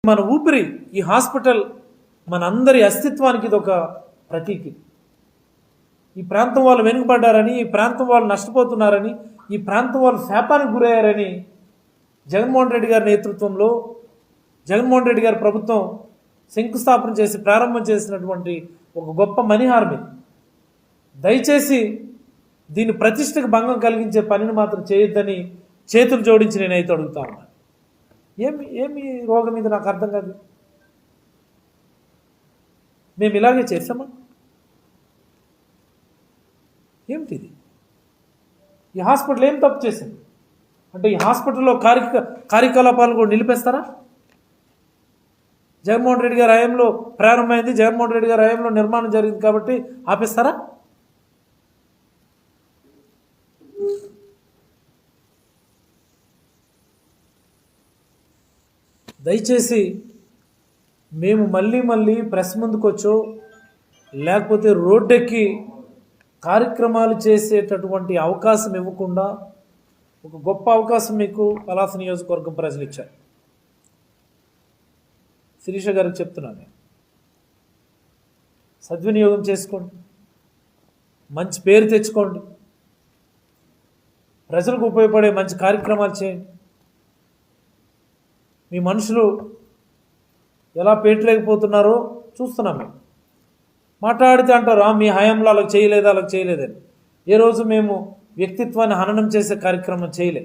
మన ఊపిరి ఈ హాస్పిటల్ మనందరి అస్తిత్వానికి ఇది ఒక ప్రతీకి. ఈ ప్రాంతం వాళ్ళు వెనుకబడ్డారని, ఈ ప్రాంతం వాళ్ళు నష్టపోతున్నారని, ఈ ప్రాంతం వాళ్ళు శాపానికి గురయ్యారని జగన్మోహన్ రెడ్డి గారి నేతృత్వంలో జగన్మోహన్ రెడ్డి గారి ప్రభుత్వం శంకుస్థాపన చేసి ప్రారంభం చేసినటువంటి ఒక గొప్ప మణిహారం. దయచేసి దీని ప్రతిష్టకు భంగం కలిగించే పనిని మాత్రం చేయొద్దని చేతులు జోడించి నేనైతే అడుగుతా ఉన్నాను. ఏమి రోగం ఇది నాకు అర్థం కాదు. మేము ఇలాగే చేసామా? ఏమిటిది? ఈ హాస్పిటల్ ఏం తప్పు చేసింది అంటే ఈ హాస్పిటల్లో కార్యకలాపాలను కూడా నిలిపేస్తారా? జగన్మోహన్ రెడ్డి గారి హయాంలో ప్రారంభమైంది, జగన్మోహన్ రెడ్డి గారి హయాంలో నిర్మాణం జరిగింది కాబట్టి ఆపేస్తారా? దయచేసి మేము మళ్ళీ ప్రెస్ ముందుకు వచ్చో లేకపోతే రోడ్డెక్కి కార్యక్రమాలు చేసేటటువంటి అవకాశం ఇవ్వకుండా ఒక గొప్ప అవకాశం మీకు పలాస నియోజకవర్గం ప్రజలు ఇచ్చారు. శిరీష గారికి చెప్తున్నాను, సద్వినియోగం చేసుకోండి, మంచి పేరు తెచ్చుకోండి, ప్రజలకు ఉపయోగపడే మంచి కార్యక్రమాలు చేయండి. మీ మనుషులు ఎలా పేటలేకపోతున్నారో చూస్తున్నాం. మేము మాట్లాడితే అంటారు మీ హయాంలో అలా చేయలేదని. ఏ రోజు మేము వ్యక్తిత్వాన్ని హననం చేసే కార్యక్రమం చేయలే.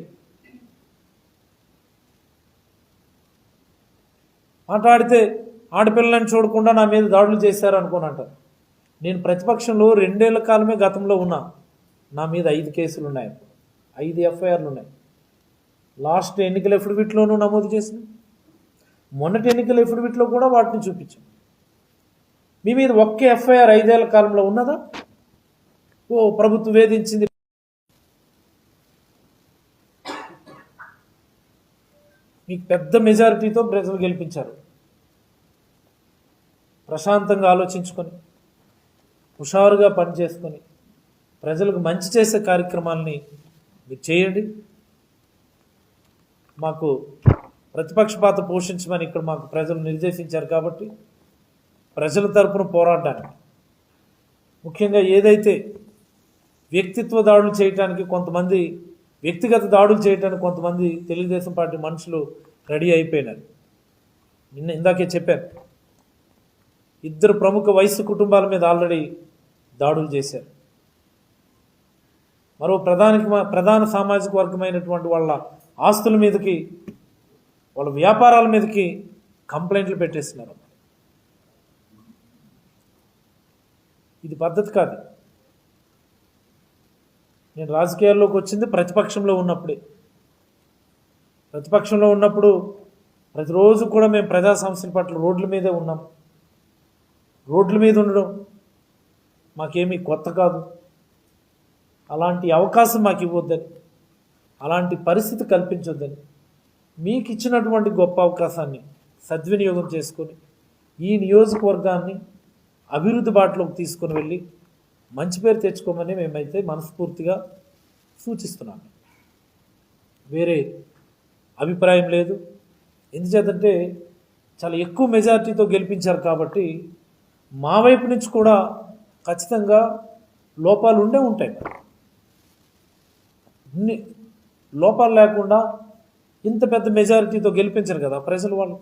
మాట్లాడితే ఆడపిల్లలను చూడకుండా నా మీద దాడులు చేశారు అనుకోని అంటారు. నేను ప్రతిపక్షంలో 2 ఏళ్ల కాలమే గతంలో ఉన్నా. నా మీద 5 కేసులు ఉన్నాయి, 5 ఎఫ్ఐఆర్లు ఉన్నాయి. లాస్ట్ ఎన్నికల ఎఫిడవిట్లోనూ నమోదు చేసినాం, మొన్నటి ఎన్నికల ఎఫిడవిట్లో కూడా వాటిని చూపించాం. మీ మీద ఒక్క ఎఫ్ఐఆర్ 5 ఏళ్ల కాలంలో ఉన్నదా? ప్రభుత్వం వేధించింది. మీకు పెద్ద మెజారిటీతో ప్రజలు గెలిపించారు. ప్రశాంతంగా ఆలోచించుకొని హుషారుగా పనిచేసుకొని ప్రజలకు మంచి చేసే కార్యక్రమాలని మీరు చేయండి. మాకు ప్రతిపక్షపాత పోషించమని ఇక్కడ మాకు ప్రజలు నిర్దేశించారు కాబట్టి ప్రజల తరపున పోరాడడానికి, ముఖ్యంగా ఏదైతే వ్యక్తిత్వ దాడులు చేయడానికి కొంతమంది, వ్యక్తిగత దాడులు చేయడానికి కొంతమంది తెలుగుదేశం పార్టీ మనుషులు రెడీ అయిపోయినారు. ఇందాకే చెప్పారు, 2 ప్రముఖ వయసు కుటుంబాల మీద ఆల్రెడీ దాడులు చేశారు. మరో ప్రధాన సామాజిక వర్గమైనటువంటి వాళ్ళ ఆస్తుల మీదకి, వాళ్ళ వ్యాపారాల మీదకి కంప్లైంట్లు పెట్టేస్తున్నారు. ఇది పద్ధతి కాదు. నేను రాజకీయాల్లోకి వచ్చింది ప్రతిపక్షంలో ఉన్నప్పుడే. ప్రతిపక్షంలో ఉన్నప్పుడు ప్రతిరోజు కూడా మేము ప్రజా సమస్యల పట్ల రోడ్ల మీదే ఉన్నాం. రోడ్ల మీద ఉండడం మాకేమీ కొత్త కాదు. అలాంటి అవకాశం మాకు ఇవ్వద్దని, అలాంటి పరిస్థితి కల్పించొద్దని, మీకు ఇచ్చినటువంటి గొప్ప అవకాశాన్ని సద్వినియోగం చేసుకొని ఈ నియోజకవర్గాన్ని అభివృద్ధి బాటలోకి తీసుకొని వెళ్ళి మంచి పేరు తెచ్చుకోమని మేమైతే మనస్ఫూర్తిగా సూచిస్తున్నాము. వేరే అభిప్రాయం లేదు. ఎందుచేతంటే చాలా ఎక్కువ మెజారిటీతో గెలిపించారు కాబట్టి మా వైపు నుంచి కూడా ఖచ్చితంగా లోపాలు ఉంటాయి. ఇన్ని లోపాలు లేకుండా ఇంత పెద్ద మెజారిటీతో గెలిపించరు కదా ప్రజలు. వాళ్ళు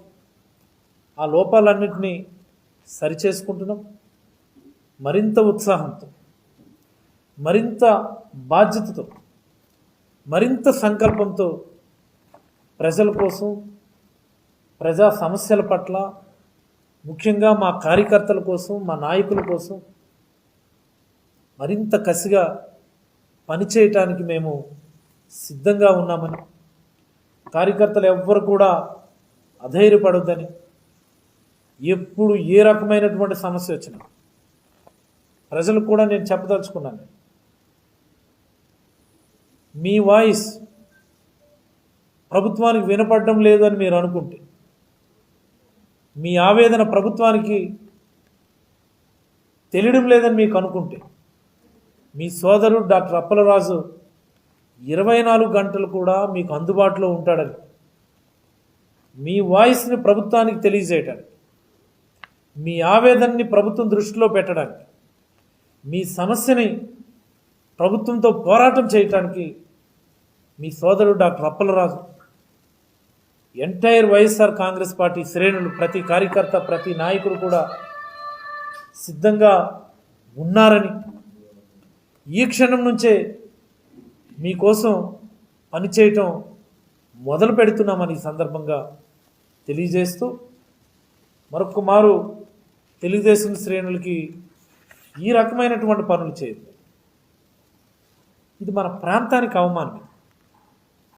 ఆ లోపాలన్నింటినీ సరిచేసుకుంటున్నాం. మరింత ఉత్సాహంతో, మరింత బాధ్యతతో, మరింత సంకల్పంతో ప్రజల కోసం, ప్రజా సమస్యల పట్ల, ముఖ్యంగా మా కార్యకర్తల కోసం, మా నాయకుల కోసం మరింత కసిగా పనిచేయటానికి మేము సిద్ధంగా ఉన్నామని, కార్యకర్తలు ఎవ్వరు కూడా అధైర్యపడొద్దని, ఎప్పుడు ఏ రకమైనటువంటి సమస్య వచ్చినా ప్రజలకు కూడా నేను చెప్పదలుచుకున్నాను. మీ వాయిస్ ప్రభుత్వానికి వినపడడం లేదని మీరు అనుకుంటే, మీ ఆవేదన ప్రభుత్వానికి తెలియడం లేదని మీకు అనుకుంటే, మీ సోదరుడు డాక్టర్24 గంటలు కూడా మీకు అందుబాటులో ఉంటాడని మీ వాయిస్ని ప్రభుత్వానికి తెలియజేయడానికి, మీ ఆవేదనని ప్రభుత్వం దృష్టిలో పెట్టడానికి, మీ సమస్యని ప్రభుత్వంతో పోరాటం చేయటానికి మీ సోదరుడు doctor Appalaraju, entire YSR Congress party శ్రేణులు, ప్రతి కార్యకర్త, ప్రతి నాయకుడు కూడా సిద్ధంగా ఉన్నారని, ఈ క్షణం నుంచే మీకోసం పనిచేయటం మొదలు పెడుతున్నామని ఈ సందర్భంగా తెలియజేస్తూ, మరొక మారు తెలుగుదేశం శ్రేణులకి ఈ రకమైనటువంటి పనులు చేయదు. ఇది మన ప్రాంతానికి అవమానం.